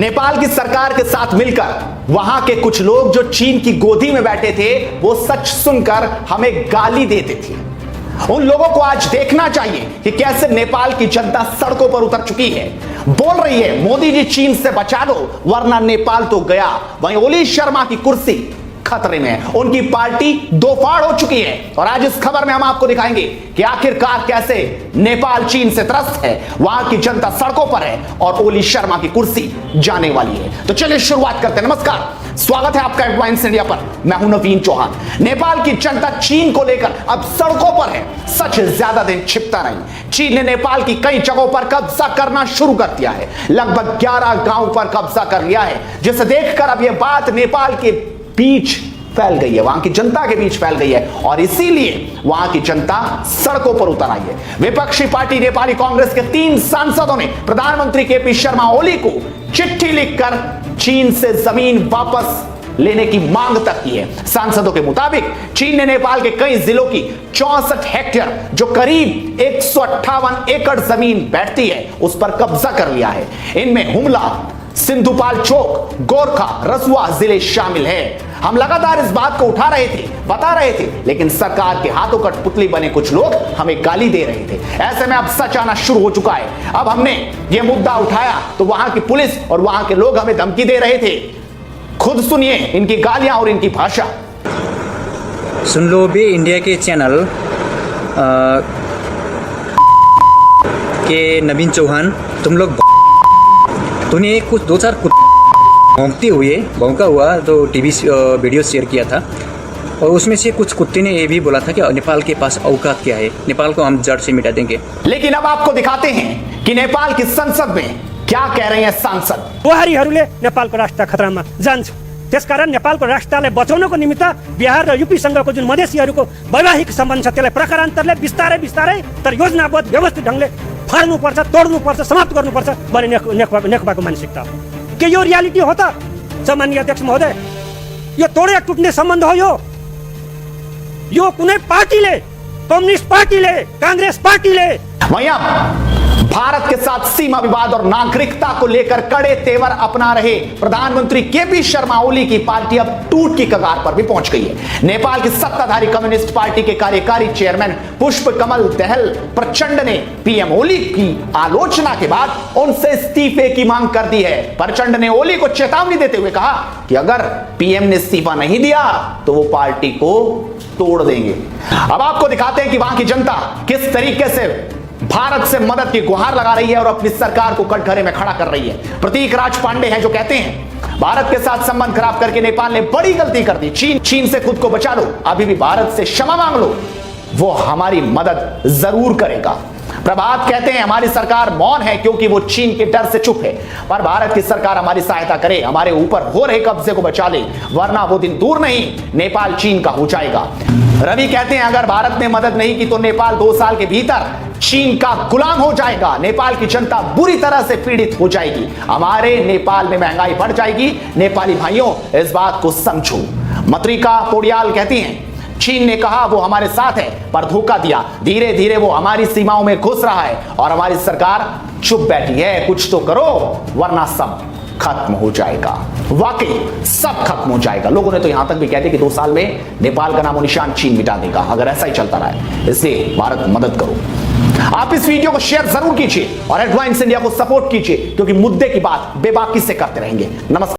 नेपाल की सरकार के साथ मिलकर वहां के कुछ लोग जो चीन की गोदी में बैठे थे वो सच सुनकर हमें गाली देते थे। उन लोगों को आज देखना चाहिए कि कैसे नेपाल की जनता सड़कों पर उतर चुकी है, बोल रही है मोदी जी चीन से बचा लो वरना नेपाल तो गया। वहीं ओली शर्मा की कुर्सी खतरे में है, उनकी पार्टी दो फाड़ हो चुकी है। और आज इस खबर में हम आपको दिखाएंगे कि आखिरकार कैसे नेपाल चीन से त्रस्त है, वहां की जनता सड़कों पर है और ओली शर्मा की कुर्सी जाने वाली है। तो चलिए शुरुआत करते हैं। नमस्कार, स्वागत है आपका एडवांस इंडिया पर। मैं हूं नवीन चौहान। नेपाल की जनता चीन को लेकर अब सड़कों पर है। सच ज्यादा दिन छिपता नहीं, चीन ने नेपाल की कई जगहों पर कब्जा करना शुरू कर दिया है। लगभग 11 गांव पर कब्जा कर लिया है, जिसे देखकर अब यह बात नेपाल के बीच फैल गई है, वहां की जनता के बीच फैल गई है और इसीलिए वहां की जनता सड़कों पर उतर आई है। विपक्षी पार्टी नेपाली कांग्रेस के 3 सांसदों ने प्रधानमंत्री केपी शर्मा ओली को चिट्ठी लिखकर चीन से जमीन वापस लेने की मांग तक की है। सांसदों के मुताबिक चीन ने नेपाल के कई जिलों की 64 हेक्टेयर जो करीब 158 एकड़ जमीन बैठती है उस पर कब्जा कर लिया है। इनमें हुमला, सिंधुपाल्चोक, गोरखा, रसुआ जिले शामिल हैं। हम लगातार इस बात को उठा रहे थे, बता रहे थे, लेकिन सरकार के हाथों कठपुतली बने कुछ लोग हमें गाली दे रहे थे। ऐसे में अब सच आना शुरू हो चुका है। अब हमने यह मुद्दा उठाया तो वहां की पुलिस और वहां के लोग हमें धमकी दे रहे थे। खुद सुनिए इनकी गालियां और इनकी भाषा। सुन लो भी इंडिया के चैनल के नवीन चौहान, तुम लोग तूने कुछ 2-4 भौंका हुआ तो टीवी वीडियो शेयर किया था और उसमें से कुछ कुत्ते ने ये भी बोला था कि नेपाल के पास औकात क्या है, नेपाल को हम जड़ से मिटा देंगे। लेकिन अब आपको दिखाते हैं कि नेपाल की संसद में क्या कह रहे हैं सांसद। प्रहरीहरूले नेपालको राष्ट्र खतरामा जान्छ, त्यसकारण नेपालको राष्ट्रलाई बचाउनको निमित्त बिहार र युपीसँगको जुन मधेसीहरूको वैवाहिक सम्बन्ध छ त्यसलाई प्रकारान्तरले बिस्तारै बिस्तारै तर योजनाबद्ध व्यवस्थित ढङ्गले फाड्नुपर्छ, तोड्नुपर्छ, समाप्त गर्नुपर्छ भन्ने नेकपाको मानसिकता हो। के यो रियालिटी हो त सम्माननीय अध्यक्ष महोदय? यो तोडे टुट्ने सम्बन्ध हो। यो कुनै पार्टीले, कम्युनिस्ट पार्टीले, कांग्रेस पार्टीले वहीं भारत के साथ सीमा विवाद और नागरिकता को लेकर कड़े तेवर अपना रहे प्रधानमंत्री केपी शर्मा ओली की पार्टी अब टूट की कगार पर भी पहुंच गई है। नेपाल की सत्ताधारी कम्युनिस्ट पार्टी के कार्यकारी चेयरमैन पुष्प कमल दहल प्रचंड ने पीएम ओली की आलोचना के बाद उनसे इस्तीफे की मांग कर दी है। प्रचंड ने ओली को चेतावनी देते हुए कहा कि अगर पीएम ने इस्तीफा नहीं दिया तो वो पार्टी को तोड़ देंगे। अब आपको दिखाते हैं कि वहां की जनता किस तरीके से भारत से मदद की गुहार लगा रही है और अपनी सरकार को कटघरे में खड़ा कर रही है। प्रतीक राज पांडे हैं जो कहते हैं भारत के साथ संबंध खराब करके नेपाल ने बड़ी गलती कर दी। चीन से खुद को बचा लो, अभी भी भारत से क्षमा मांग लो, वो हमारी मदद जरूर करेगा। प्रभात कहते हैं हमारी सरकार मौन है क्योंकि वो चीन के डर से चुप है, पर भारत की सरकार हमारी सहायता करे, हमारे ऊपर हो रहे कब्जे को बचा ले, वरना वो दिन दूर नहीं नेपाल चीन का हो जाएगा। रवि कहते हैं अगर भारत ने मदद नहीं की तो नेपाल 2 साल के भीतर चीन का गुलाम हो जाएगा। नेपाल की जनता बुरी तरह से पीड़ित हो जाएगी, हमारे नेपाल में महंगाई बढ़ जाएगी। नेपाली भाइयों इस बात को समझो। मत्रिका पोडियाल कहती हैं चीन ने कहा वो हमारे साथ है पर धोखा दिया, धीरे धीरे वो हमारी सीमाओं में घुस रहा है और हमारी सरकार चुप बैठी है। कुछ तो करो वरना सब खत्म हो जाएगा। वाकई सब खत्म हो जाएगा। लोगों ने तो यहां तक भी कह दिया कि 2 साल में नेपाल का नामो निशान चीन मिटा देगा अगर ऐसा ही चलता रहा है। इसलिए भारत मदद करो। आप इस वीडियो को शेयर जरूर कीजिए और एडवांस इंडिया को सपोर्ट कीजिए क्योंकि मुद्दे की बात बेबाकी से करते रहेंगे। नमस्कार।